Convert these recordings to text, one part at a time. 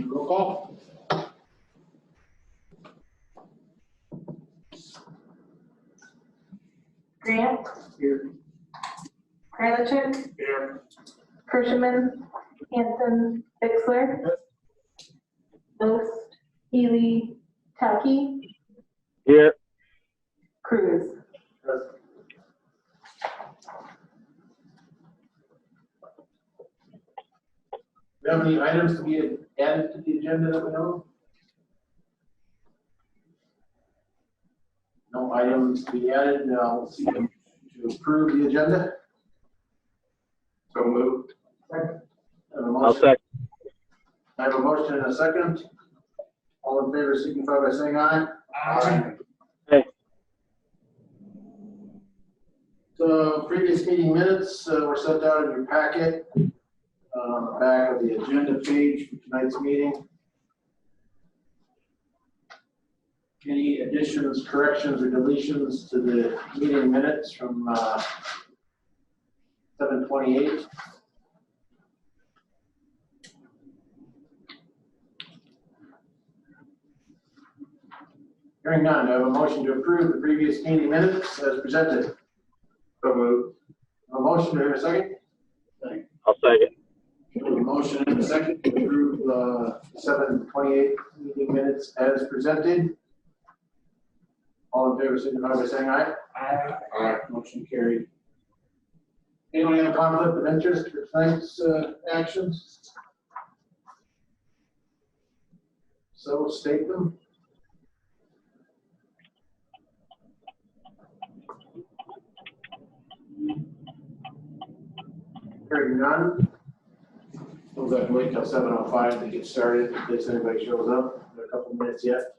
Roll call. Grant, Here. Kralichik, Here. Kirschman, Yankton, Bixler, Most, Healy, Telke, Here. Cruz. Do you have any items to be added to the agenda that we know? No items to be added. Now we'll see to approve the agenda. So moved. Second. I'll second. I have a motion and a second. All in favor signify by saying aye. Aye. Aye. So previous meeting minutes were sent out in your packet. On the back of the agenda page for tonight's meeting. Any additions, corrections, or deletions to the meeting minutes from 7/28? Hearing none, I have a motion to approve the previous meeting minutes as presented. So moved. A motion, do I hear a second? I'll second. A motion and a second to approve 7/28 meeting minutes as presented. All in favor, signify by saying aye. Aye. Aye. Motion carried. Anyone have a conflict of interest for tonight's actions? So state them. Hearing none. We'll have to wait till 7:05 to get started in case anybody shows up. There are a couple minutes yet.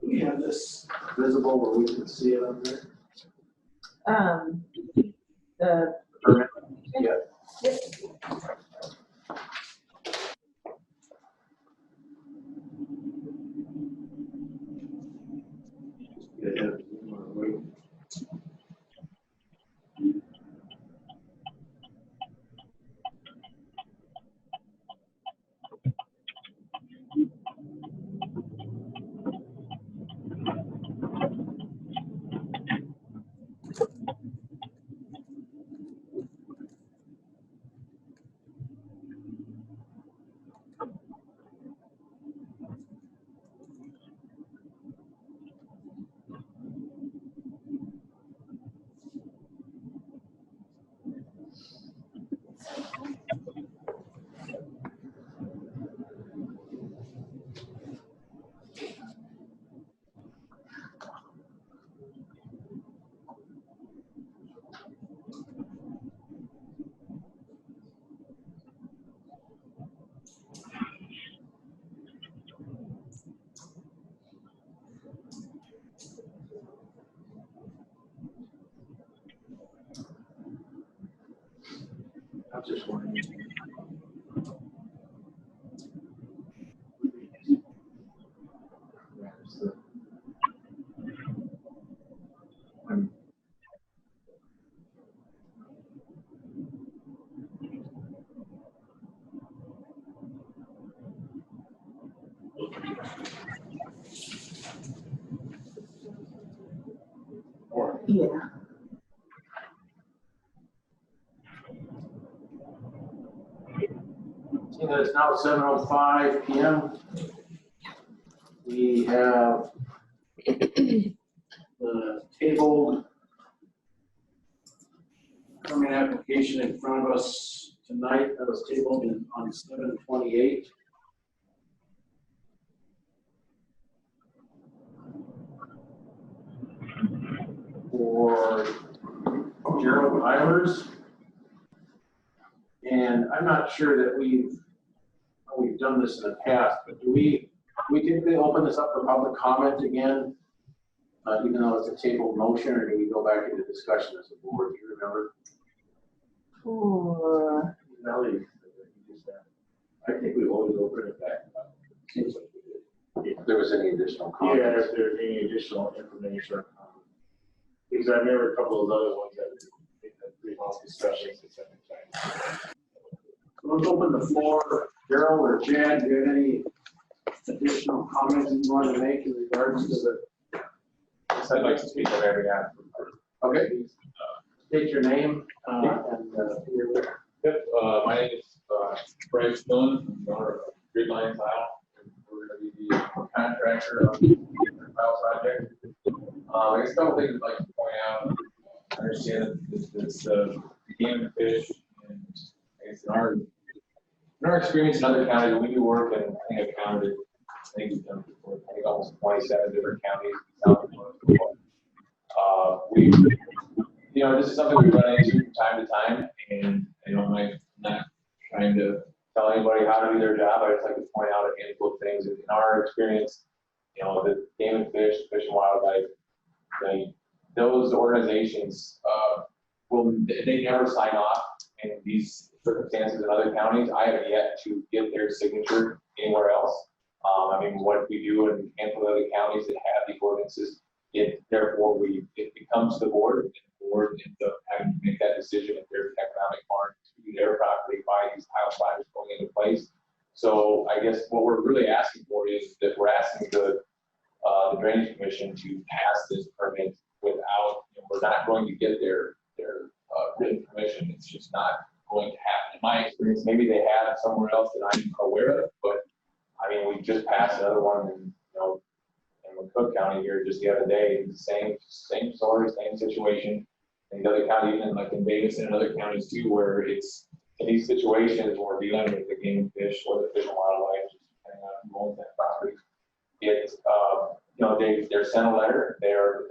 We have this visible where we can see it up there. The Permit. Yeah. Yeah. I'm just wondering. yeah. Seeing that it's now 7:05 p.m. We have the tabled permit application in front of us tonight that was tabled on 7/28. For Gerald Eilers. And I'm not sure that we've done this in the past, but do we typically open this up for public comment again, even though it's a tabled motion, or do we go back into discussion as a board? Do you remember? Ooh. Melly, I think we always open it back up. Seems like we did. If there was any additional comments. Yeah, if there's any additional information or comments. Because I remember a couple of those other ones that we had pretty long discussions at different times. Let's open the floor. Daryl or Chad, do you have any additional comments you want to make in regards to the? I'd like to speak on every half. Okay. State your name and your. Yep, my name is Bryce Dillon, I'm the owner of Grid Line Tile. We're going to be the contractor on the tile project. I guess a couple things I'd like to point out. I understand that this game and fish, and I guess in our experience in other counties, we do work, and I think I've counted it. I think we've done before, I think almost 27 different counties in South Dakota. This is something we run into from time to time, and I'm not trying to tell anybody how to do their job. I just like to point out a handful of things. In our experience, the Game and Fish, Fish and Wildlife, those organizations they never sign off in these circumstances in other counties. I have yet to get their signature anywhere else. What we do in a handful of other counties that have these ordinances, it becomes the board, and the board ends up having to make that decision if there's economic harm to their property by these tile sliders going into place. So I guess what we're really asking for is that we're asking the Drainage Commission to pass this permit without, we're not going to get their written permission. It's just not going to happen. In my experience, maybe they have somewhere else that I'm aware of, but we just passed another one in Cook County here just the other day. Same story, same situation. And the other county, even like in Davis and other counties too, where it's in these situations when we're dealing with the game and fish or the Fish and Wildlife, just depending on who owns that property. It's they're sent a letter. They're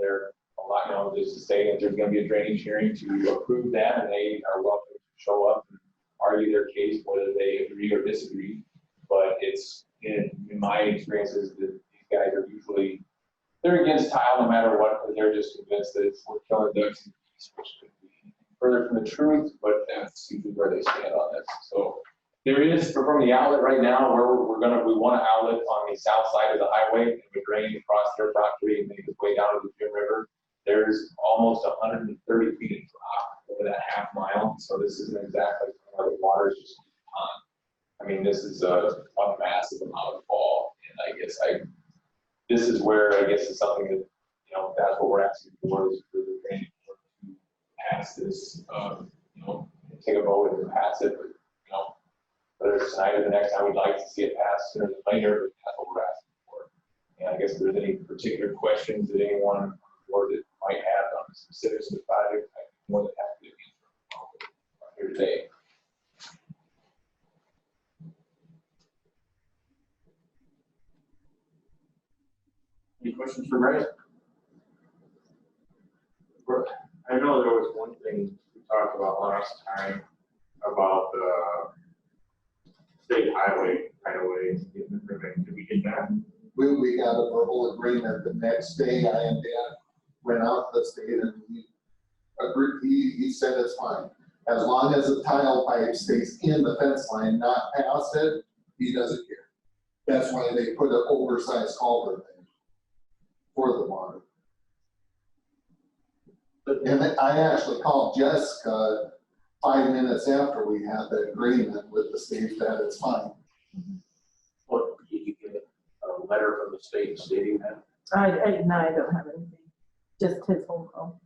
a lot, just to say that there's going to be a drainage hearing to approve that, and they are welcome to show up and argue their case whether they agree or disagree. But it's in my experiences that these guys are usually they're against tile no matter what, because they're just convinced that it's we're killing ducks and geese, which could be further from the truth, but that's usually where they stand on this. So there is from the outlet right now where we want an outlet on the south side of the highway, and we drain across their property and make its way down to the Jim River. There's almost 130 feet of drop over that half mile. So this isn't exactly where the water is just on. This is a massive amount of fall, and this is where it's something that that's what we're asking for is for the drainage to pass this. Take a vote and pass it, but whether it's tonight or the next time, we'd like to see it passed sooner than later. But that's what we're asking for. And I guess if there's any particular questions that anyone on the board that might have on the specifics of the project, I'd be more than happy to answer here today. Any questions for Bryce? I know there was one thing we talked about last time about the state highway getting the permit. Did we get that? We got a verbal agreement. The next day, I and Dan went out to the state and he agreed. He said it's fine. As long as the tile pipe stays in the fence line, not past it, he doesn't care. That's why they put an oversized culvert in for the water. And I actually called Jessica 5 minutes after we had the agreement with the state that it's fine. What, did you get a letter from the state stating that? I don't have anything, just his phone call.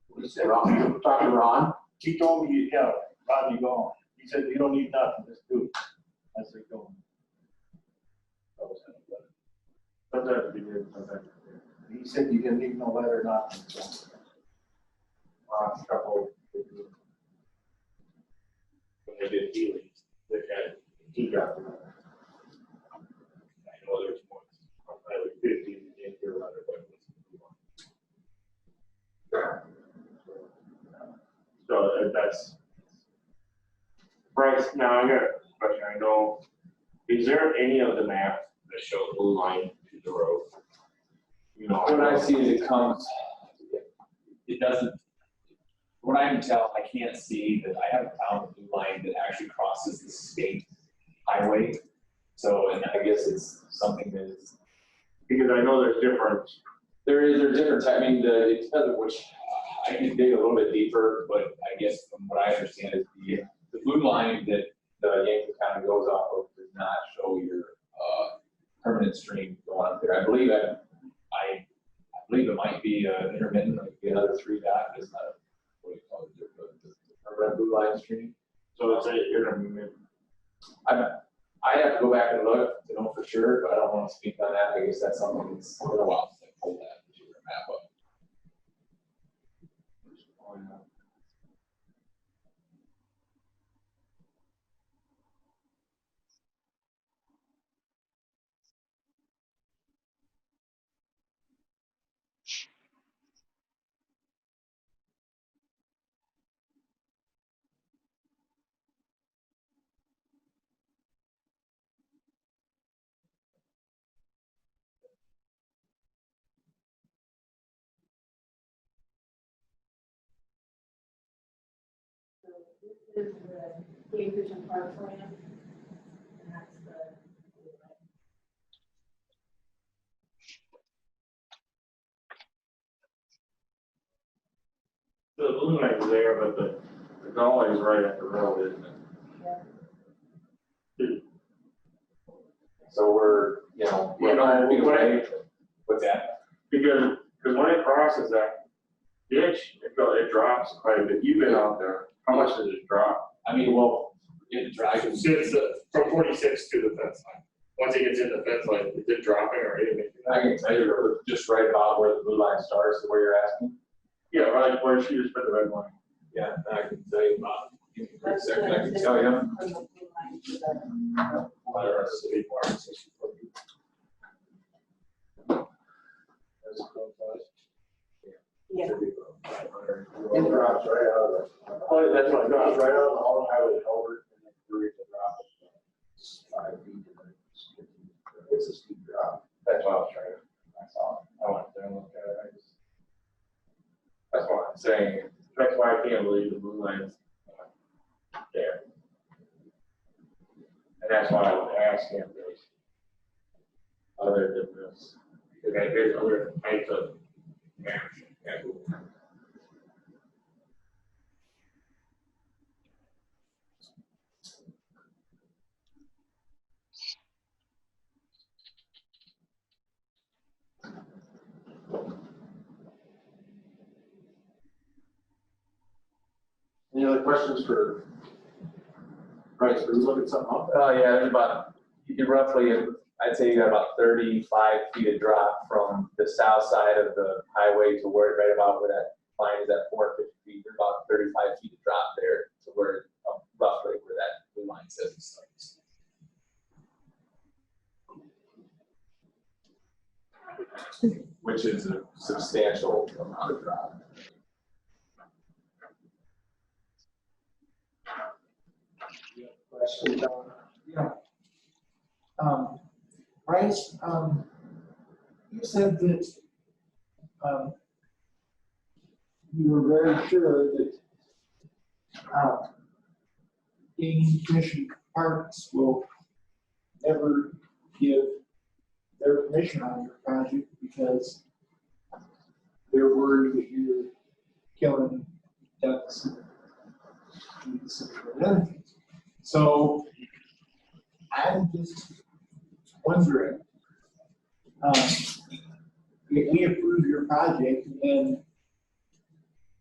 What did you say, Ron? Talk to Ron? He told me, yeah, Rodney gone. He said, you don't need nothing, just do it. I said, go. Sometimes we did, sometimes we did. He said you didn't need no letter, nothing. So. Last couple. When they did healings, they had, he got them. I know there's more, probably 50 in your letter, but so that's. Bryce, now I got a question. I know, is there any of the maps that show blue line to the road? What I see is it doesn't, what I can tell, I can't see that I haven't found a blue line that actually crosses the state highway. So, and I guess it's something that is. Because I know there's different There's different, I mean, it depends on which, I can dig a little bit deeper, but I guess from what I understand is the blue line that the Yankton kind of goes off of does not show your, permanent stream going up there. I believe it might be intermittent, like the other 3 dot is not, what do you call it, the permanent blue line stream. So it's a intermittent. I have to go back and look to know for sure, but I don't want to speak on that. I guess that's something that's been a while since I pulled that particular map up. So this is the Yankton parkland. And that's the. The blue line's there, but the gully's right at the road, isn't it? So we're, you know, what's that? Because when it crosses that ditch, it drops quite a bit. You've been out there. How much does it drop? I mean, well, it drives. It's from 46 to the fence line. Once it gets in the fence line, is it dropping or anything? I can tell you just right about where the blue line starts, where you're asking. Yeah, right where she just put the red line. Yeah, I can tell you about. Give me a second, I can tell you. From the blue line to the. Or city park. Yeah. It drops right out of it. Oh, that's what it drops right out of the whole highway over. And then three to drop it 5 feet. And then it's a steep drop. That's what I was trying to, I saw it. I went there and looked at it. That's what I'm saying. That's why I can't believe the blue line's there. And that's why I was asking if there's other than this. Because there's other types of management. Any other questions for Bryce? Are we looking something up? Yeah, there's about, you roughly, I'd say you got about 35 feet of drop from the south side of the highway to where, right about where that line is at 450 feet. There's about 35 feet of drop there to where, roughly where that blue line says it starts. Which is a substantial amount of drop. Question, yeah. Bryce, you said that, you were very sure that, Gaming Commission Parks will never give their permission on your project because they're worried that you're killing ducks and other things. So I'm just wondering, if we approve your project and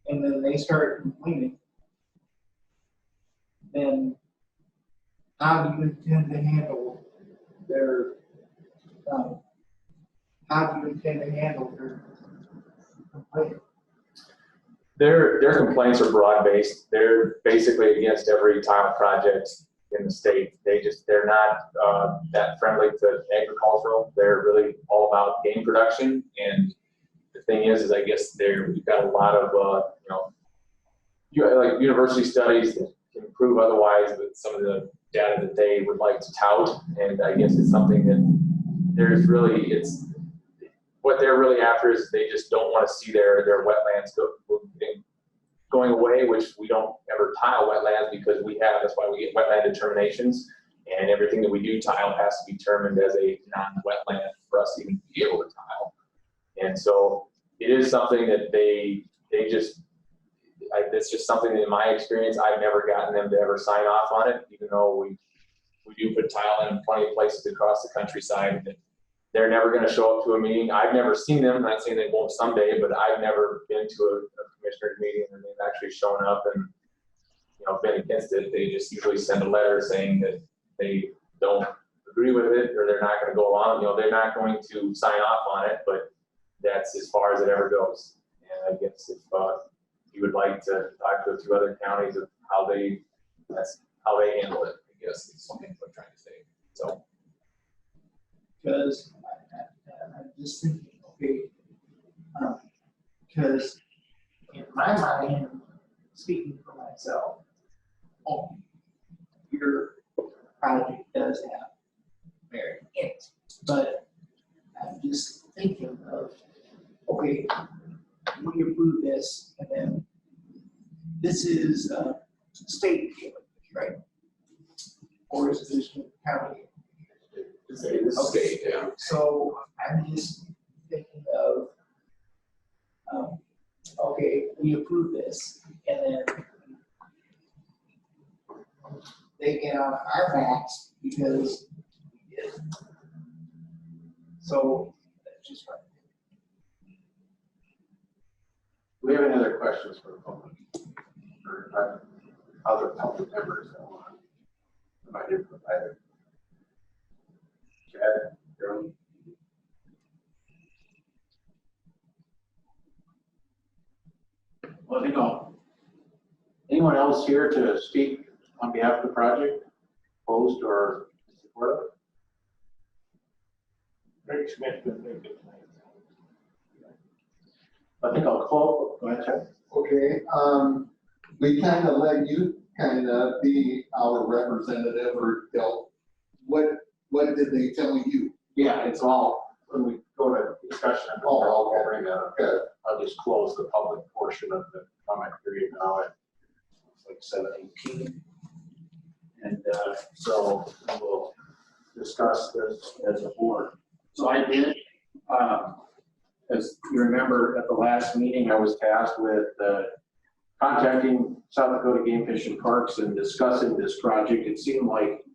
then they start complaining, then how do you intend to handle their, complaint? Their complaints are broad-based. They're basically against every tile project in the state. They're not that friendly to agricultural. They're really all about game production. And the thing is I guess we've got a lot of, like university studies that can prove otherwise with some of the data that they would like to tout. And I guess it's something that what they're really after is they just don't want to see their wetlands going away, which we don't ever tile wetlands because that's why we get wetland determinations, and everything that we do tile has to be determined as a non-wetland for us to even be able to tile. And so it is something that they just, it's just something that in my experience, I've never gotten them to ever sign off on it, even though we do put tile in plenty of places across the countryside. That they're never going to show up to a meeting. I've never seen them. I'm not saying they won't someday, but I've never been to a commissioner's meeting and they've actually shown up and, you know, been against it. They just usually send a letter saying that they don't agree with it or they're not going to go along. You know, they're not going to sign off on it, but that's as far as it ever goes. And I guess if you would like to talk to a few other counties of that's how they handle it, I guess is something I'm trying to say. So. Because I'm just thinking, okay, because in my mind, speaking for myself, your project does have merit in it, but I'm just thinking of, okay, we approve this, and then this is state, right? Or is this county? Okay, yeah. So I'm just thinking of, okay, we approve this, and then they get on our backs because we did. So that's just right. Do we have any other questions for the public? Or other public members that want to provide input either? Chad, Jeremy? Well, I think anyone else here to speak on behalf of the project, opposed or supportive? Rick Smith been very good tonight. I think I'll call, go ahead, Chad. Okay, we kind of let you kind of be our representative or tell, what did they tell you? Yeah, it's all, when we go to discussion, Oh, okay. bring that up. Okay. I'll just close the public portion of the comment period now at like 7:18. And so we'll discuss this as a board. So I did, as you remember at the last meeting, I was tasked with contacting South Dakota Game Fish and Parks and discussing this project. It seemed like,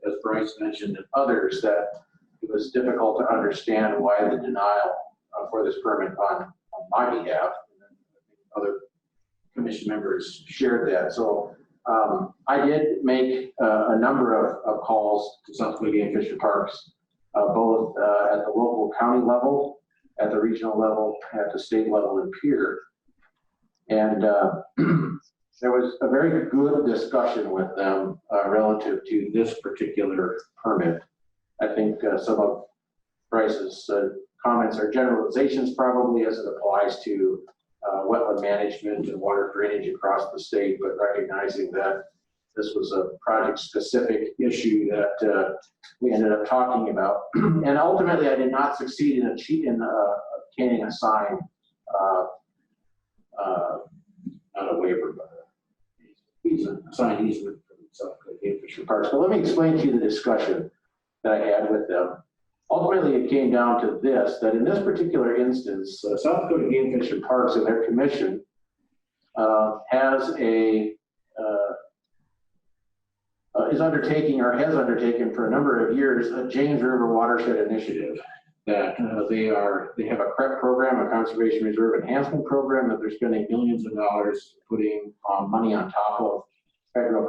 as Bryce mentioned and others, that it was difficult to understand why the denial for this permit on my behalf. And other commission members shared that. So I did make a number of calls to South Dakota Game Fish and Parks, both at the local county level, at the regional level, at the state level in Pierre. And there was a very good discussion with them relative to this particular permit. I think some of Bryce's comments are generalizations probably as it applies to wetland management and water drainage across the state, but recognizing that this was a project-specific issue that we ended up talking about. And ultimately, I did not succeed in obtaining a sign, not a waiver, but a signed easement from South Dakota Game Fish and Parks. But let me explain to you the discussion that I had with them. Ultimately, it came down to this, that in this particular instance, South Dakota Game Fish and Parks and their commission is undertaking or has undertaken for a number of years a James River Watershed Initiative. That they have a CREP program, a Conservation Reserve Enhancement Program, that they're spending millions of dollars putting money on top of federal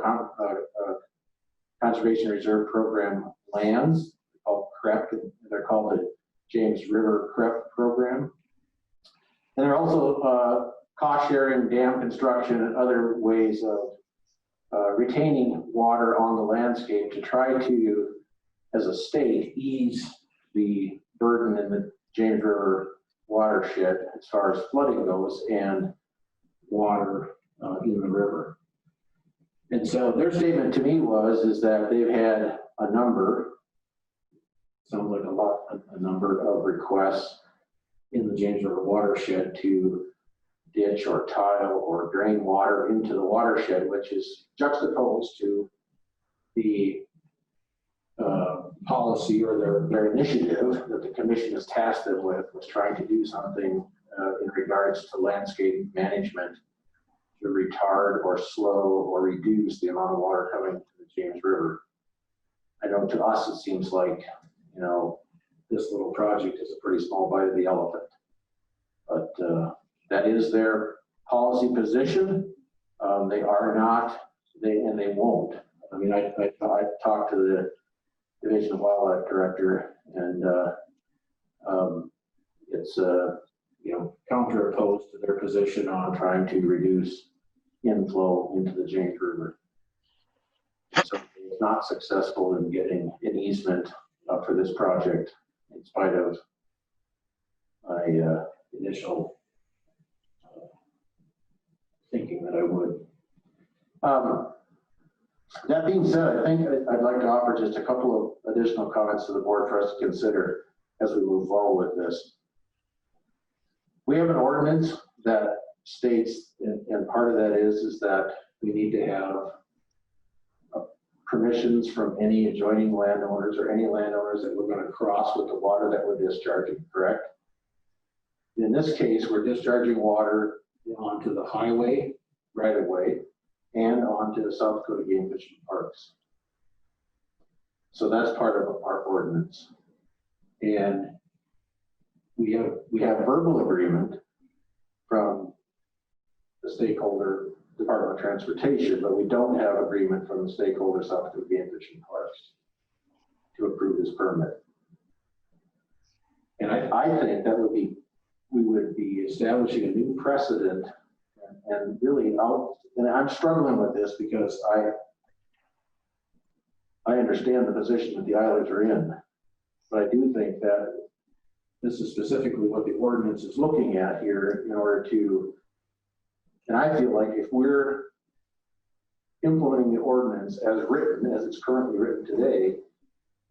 Conservation Reserve Program lands called CREP. They're called the James River CREP program. And they're also cost sharing, dam construction, and other ways of retaining water on the landscape to try to, as a state, ease the burden in the James River watershed as far as flooding goes and water in the river. And so their statement to me is that they've had a number of requests in the James River watershed to ditch or tile or drain water into the watershed, which is juxtaposed to the policy or their initiative that the commission has tasked them with was trying to do something in regards to landscape management to retard or slow or reduce the amount of water coming to the James River. I know to us, it seems like, you know, this little project is a pretty small bite of the elephant. But that is their policy position. They are not, and they won't. I mean, I talked to the Division of Wildlife Director, and it's you know, counter-opposed to their position on trying to reduce inflow into the James River. So it's not successful in getting an easement for this project in spite of my initial thinking that I would. That being said, I think I'd like to offer just a couple of additional comments to the board for us to consider as we move forward with this. We have an ordinance that states, and part of that is that we need to have permissions from any adjoining landowners or any landowners that we're going to cross with the water that we're discharging, correct? In this case, we're discharging water onto the highway right of way and onto the South Dakota Game Fish and Parks. So that's part of our ordinance. And we have verbal agreement from the stakeholder Department of Transportation, but we don't have agreement from the stakeholder South Dakota Game Fish and Parks to approve this permit. And I think that we would be establishing a new precedent and really and I'm struggling with this because I understand the position that the Islanders are in, but I do think that this is specifically what the ordinance is looking at here in order to, and I feel like if we're implementing the ordinance as written, as it's currently written today,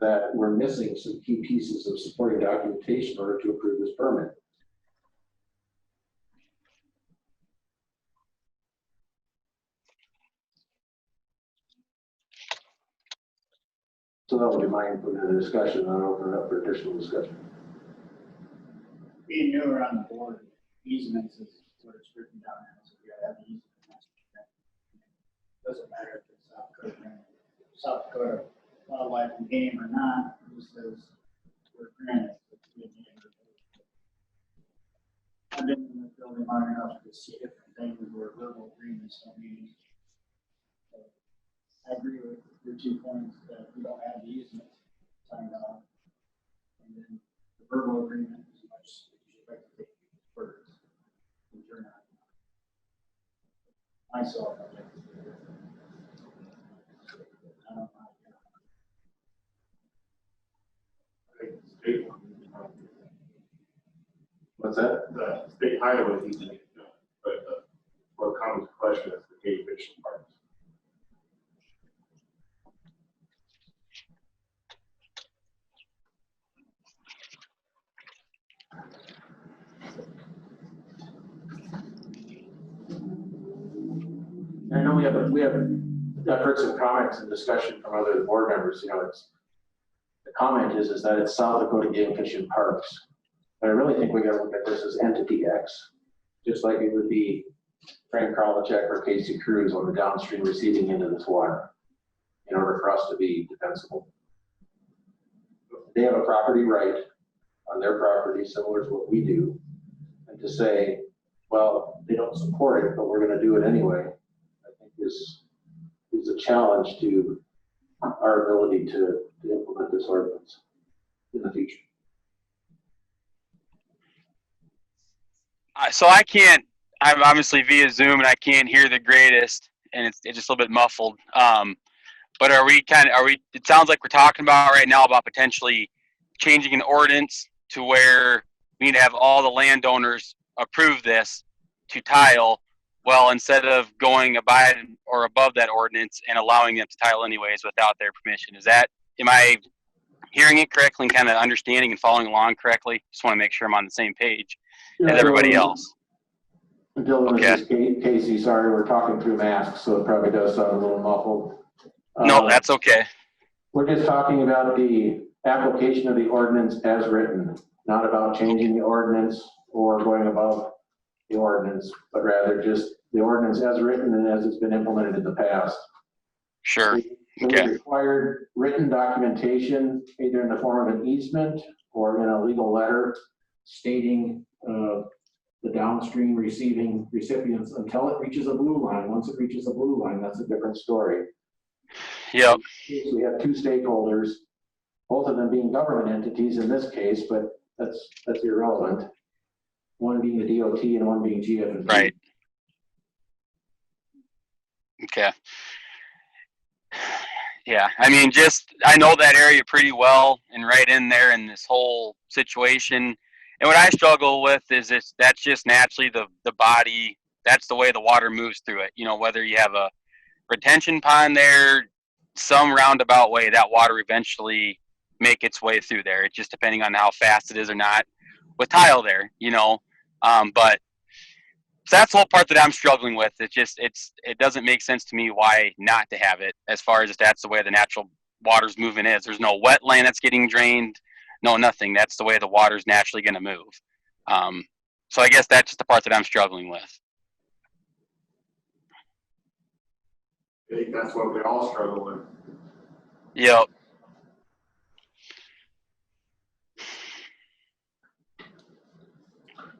that we're missing some key pieces of supporting documentation in order to approve this permit. So that would be my input in the discussion, and I'll open it up for additional discussion. Being newer on the board, easements is what it's written down as. If you have the easement, doesn't matter if it's South Dakota Wildlife and Game or not, it just says we're granted. I've been in the building long enough to see different things where verbal agreements don't mean. I agree with your 2 points that we don't have the easement signed off. And then the verbal agreement is much like to take first. And you're not. Myself, I'd like to do it. I don't know. I think the state, What's that? the state highway needs to get done, but what comes to question is the Game Fish and Parks. I know I've heard some comments and discussion from other board members. You know, the comment is that it's South Dakota Game Fish and Parks. But I really think we got to look at this as entity X, just like it would be Frank Kralachek or Casey Cruz on the downstream receiving into this water in order for us to be defensible. They have a property right on their property similar to what we do, and to say, well, they don't support it, but we're going to do it anyway, I think is a challenge to our ability to implement this ordinance in the future. So I'm obviously via Zoom and I can't hear the greatest, and it's just a little bit muffled. But it sounds like we're talking about right now about potentially changing an ordinance to where we need to have all the landowners approve this to tile, well, instead of going above that ordinance and allowing them to tile anyways without their permission. Am I hearing it correctly and kind of understanding and following along correctly? Just want to make sure I'm on the same page as everybody else. Dylan, Okay. This is Casey, sorry, we're talking through masks, so it probably does sound a little muffled. No, that's okay. We're just talking about the application of the ordinance as written, not about changing the ordinance or going above the ordinance, but rather just the ordinance as written and as it's been implemented in the past. Sure. We Okay. required written documentation, either in the form of an easement or in a legal letter stating the downstream receiving recipients until it reaches a blue line. Once it reaches a blue line, that's a different story. Yep. We have two stakeholders, both of them being government entities in this case, but that's irrelevant. One being the DOT and one being GF&P. Right. Okay. Yeah, I mean, I know that area pretty well and right in there in this whole situation. And what I struggle with is that's just naturally the body, that's the way the water moves through it. You know, whether you have a retention pond there, some roundabout way, that water eventually make its way through there. It's just depending on how fast it is or not with tile there, you know. But so that's the whole part that I'm struggling with. It doesn't make sense to me why not to have it, as far as if that's the way the natural water's moving is. There's no wetland that's getting drained, no nothing. That's the way the water's naturally going to move. So I guess that's just the part that I'm struggling with. I think that's what we all struggle with. Yep.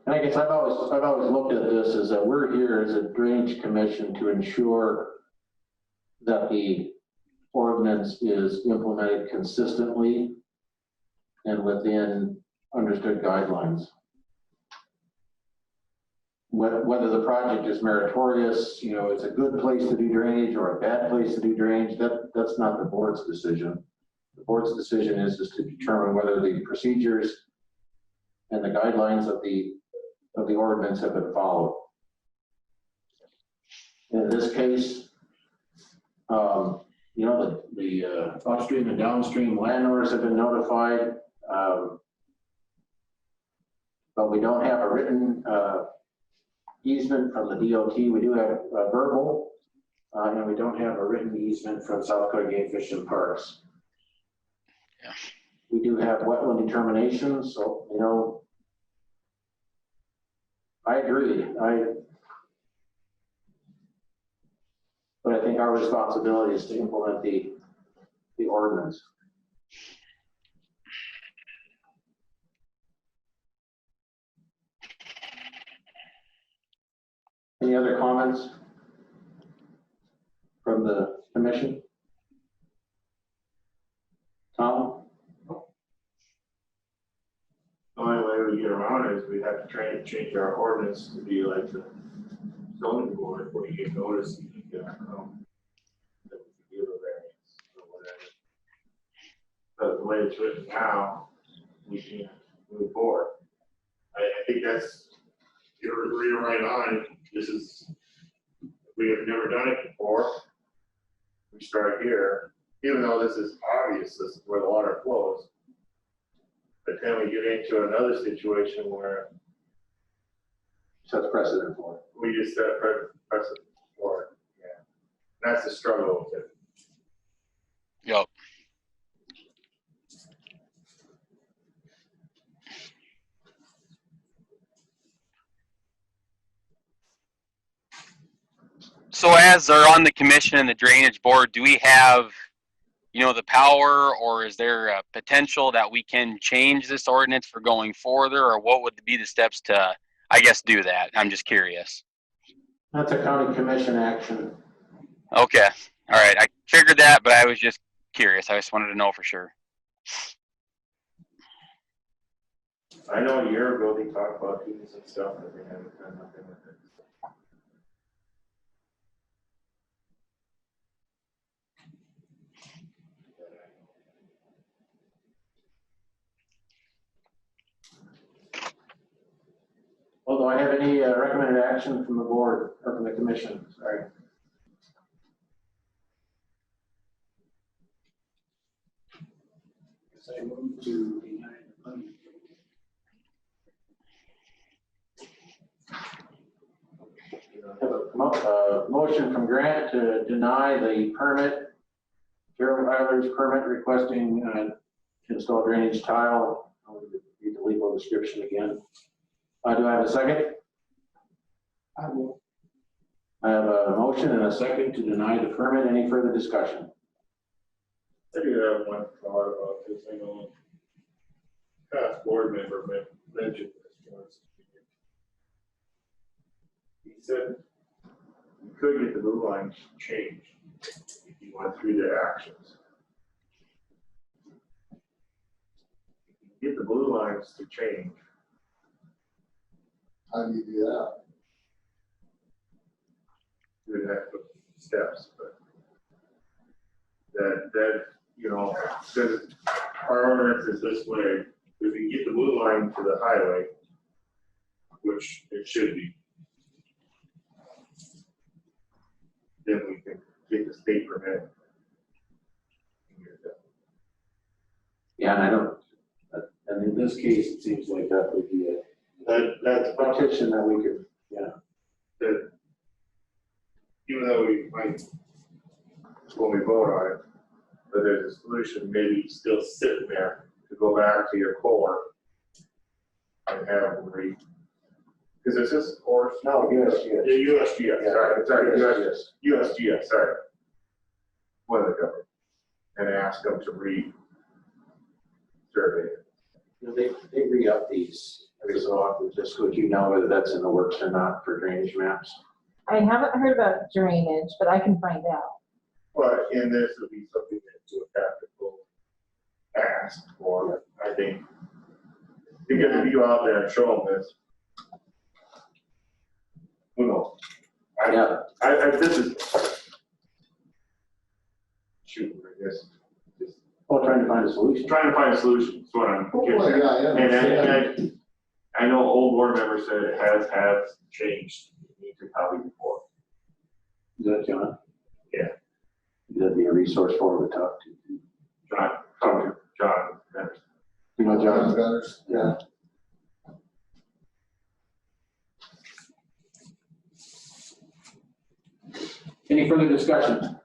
And I guess I've always looked at this as that we're here as a drainage commission to ensure that the ordinance is implemented consistently and within understood guidelines. Whether the project is meritorious, you know, it's a good place to do drainage or a bad place to do drainage, that's not the board's decision. The board's decision is to determine whether the procedures and the guidelines of the ordinance have been followed. In this case, you know, the upstream and downstream landowners have been notified, but we don't have a written easement from the DOT. We do have a verbal, and we don't have a written easement from South Dakota Game Fish and Parks. Yeah. We do have wetland determinations, so, you know, I agree. But I think our responsibility is to implement the ordinance. Any other comments from the commission? Tom? The only way we get around it is we have to try and change our ordinance to be like the zoning board, where you get notice and you get, that we give a variance or whatever. But the way it's written now, we can't move forward. I think that's, you're right on. We have never done it before. We start here, even though this is obvious, this is where the water flows. But then we get into another situation where Sets precedent for it. we just set precedent for it. Yeah. That's the struggle with it. Yep. So as they're on the commission and the drainage board, do we have, you know, the power, or is there a potential that we can change this ordinance for going further, or what would be the steps to, I guess, do that? I'm just curious. That's a county commission action. Okay. All right. I figured that, but I was just curious. I just wanted to know for sure. I know a year ago they talked about doing some stuff, but they haven't done nothing with it. Well, do I have any recommended action from the board or from the commission? Sorry. So I move to deny the permit. I have a motion from Grant to deny the permit. Gerald Tyler's permit requesting to install drainage tile. I'll read the legal description again. Do I have a second? I will. I have a motion and a second to deny the permit. Any further discussion? I do have one thought about this. I know past board member mentioned this once. He said you could get the blue lines changed if you went through their actions. If you get the blue lines to change, How do you do that? you would have to put steps, but that, you know, because our ordinance is this way, if you get the blue line to the highway, which it should be, then we can get the state permit. Yeah, and I don't, and in this case, it seems like that would be That's a petition that we could, yeah. that, even though we might, when we vote on it, but there's a solution maybe still sitting there to go back to your core and have them read. Because it's this course. No, USGS. The USGS, sorry, USGS. USGS, sorry. Weather government. And ask them to read survey. They re-up these every so often, just so you know whether that's in the works or not for drainage maps. I haven't heard about drainage, but I can find out. But in this would be something that you would have to go ask for, I think. Because if you go out there and show them this, who knows? This is, shoot, I guess, just Well, trying to find a solution. trying to find a solution, is what I'm getting Well, at. yeah, I understand. And I know old board members said it has changed, you need to probably report. Is that John? Yeah. That'd be a resource for him to talk to. John, You know, John? Gunners, yeah. Any further discussion?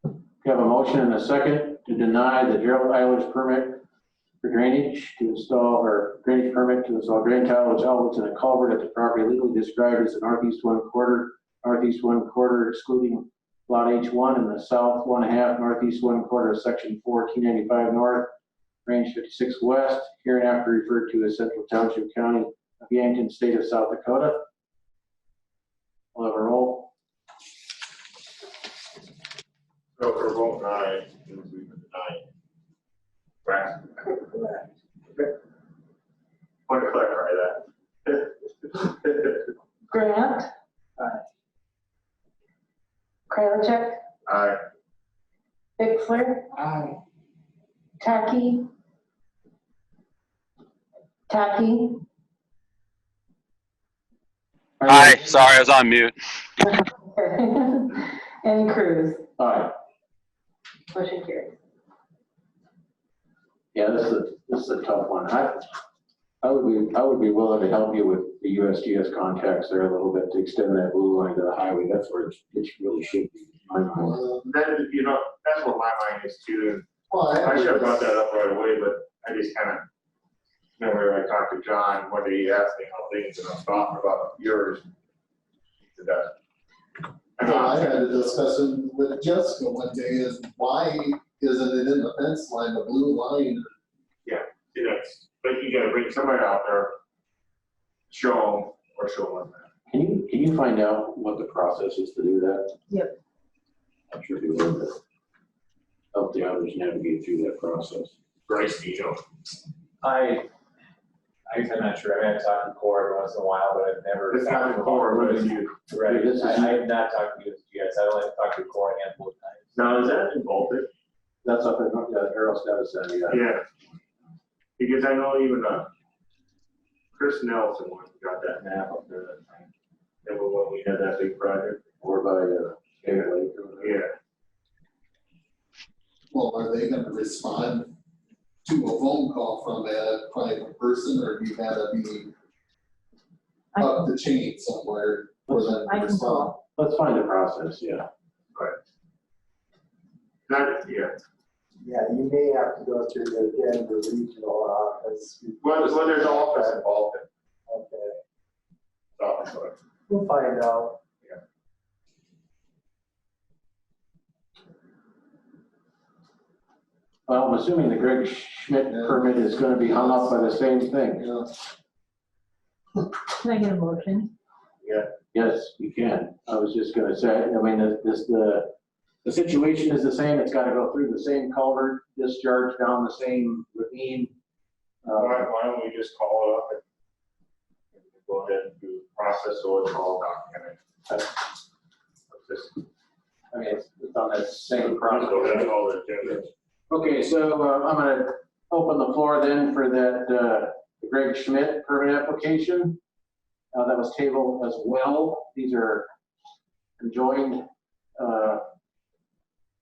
We have a motion and a second to deny the Gerald Tyler's permit for drainage to install, or drainage permit to install drain tile which outlets in a culvert at the property legally described as the northeast one quarter excluding lot H1 and the south 1/2 northeast 1/4 of section 1495 north, range 56 west, hereinafter referred to as Central Township County of Yankton, state of South Dakota. We'll have a roll. So for vote aye, it was even denied. Right. Okay. Want to clarify that? Grant? Aye. Krylicek? Aye. Bixler? Aye. Tacky? Tacky? Hi, sorry, I was on mute. And Cruz? Aye. Motion carries. Yeah, this is a tough one. I would be willing to help you with the USGS contacts there a little bit to extend that blue line to the highway. That's where it really should be, in my mind. Then, you know, that's what my mind is too. Well, I should have brought that up right away, but I just kind of, remember I talked to John, one day he asked me how things, and I was talking about yours. He said that. I had a discussion with Jessica one day, is why isn't it in the fence line, the blue line? See, that's, but you gotta bring somebody out there, show them that. Can you find out what the process is to do that? Yep. I'm sure you will, but help the others navigate through that process. Bryce, do you know? I'm not sure. I have talked to Core every once in a while, but I've never. It's not in Core, but it's you. Right, This is- I have not talked to you guys. I only talked to Core a handful of times. Now, is that in Baltic? That's up in, Earl's got us, yeah. Yeah. Because I know even, Chris Nelson got that map up there that time. And when we had that big project. Or by, Cave Lake. or whatever. Yeah. Well, are they gonna respond to a phone call from a private person, or do you gotta be up the chain somewhere for them I to can respond? call. Let's find the process, yeah. That, yeah. Yeah, you may have to go through the Denver regional office. Well, there's an office involved Okay, in office, but we'll find out. Well, I'm assuming the Greg Schmidt permit is gonna be hung up by the same thing. Yeah. Can I get a motion? Yes, you can. I was just gonna say, I mean, the situation is the same. It's gotta go through the same culvert, discharge down the same ravine. why don't we just call it up and go ahead and do the process so it's all documented? Let's just, I mean, it's on that same go ahead and process. call it agenda. Okay, so I'm gonna open the floor then for that Greg Schmidt permit application. That was tabled as well. These are conjoined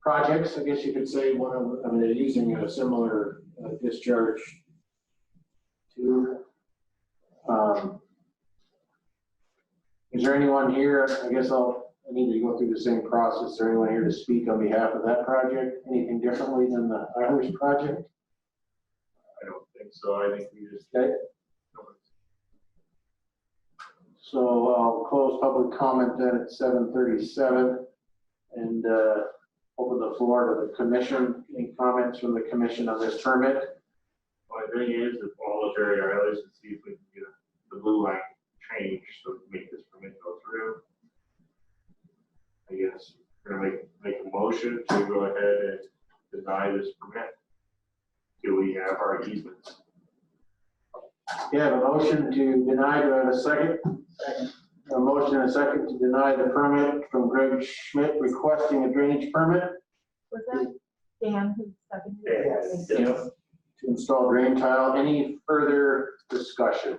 projects, I guess you could say. One of, I mean, they're using a similar discharge tube. Is there anyone here? I guess I need to go through the same process. Is there anyone here to speak on behalf of that project? Anything differently than the Irish project? I don't think so. I think we just. Okay. So I'll close public comment then at 7:37 and open the floor to the commission. Any comments from the commission on this permit? Well, the thing is, to follow Jerry Riley's and see if we can get the blue line changed so we can make this permit go through. I guess we're gonna make a motion to go ahead and deny this permit till we have our easements. You have a motion to deny. Do I have a second? Second. A motion and a second to deny the permit from Greg Schmidt requesting a drainage permit. Was that Dan who seconded it? Yeah. To install drain tile. Any further discussion?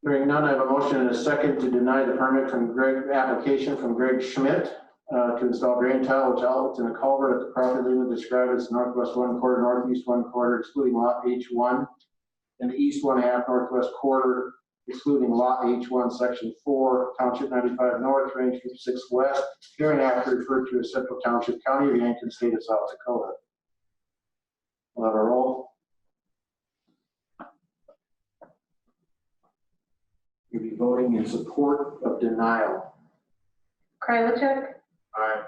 Hearing none, I have a motion and a second to deny the permit from application from Greg Schmidt to install drain tile which outlets in a culvert at the property limit described as northwest 1/4, northeast 1/4, excluding lot H1, and the east 1/2 northwest quarter, excluding lot H1, section 4, township 95 north, range 56 west, hereinafter referred to as Central Township, County of Yankton, state of South Dakota. We'll have a roll. You'll be voting in support of denial. Krylicek, Aye.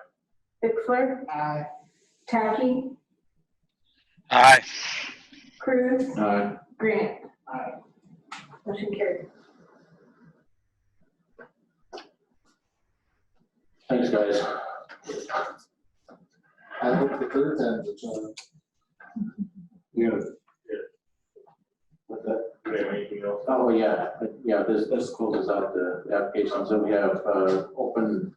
Bixler, Aye. Tacky, Aye. Cruz, Grant. Aye. Motion carried. Thanks, guys. I hope the third time's a charm. Yeah. What's that? Do we have anything else? Oh, yeah, this closes out the application, so we have open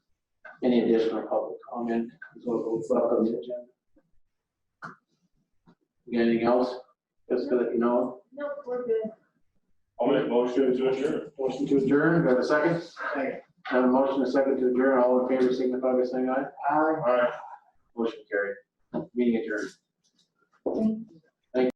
any additional public comment, so it's up on the agenda. You got anything else? Just to let you know, Nope, we're good. I'll make a motion to adjourn. motion to adjourn, got a second? Second. Have a motion, a second to adjourn, all in favor, signify by saying aye. Aye. Aye. Motion carried, meeting adjourned. Thank you.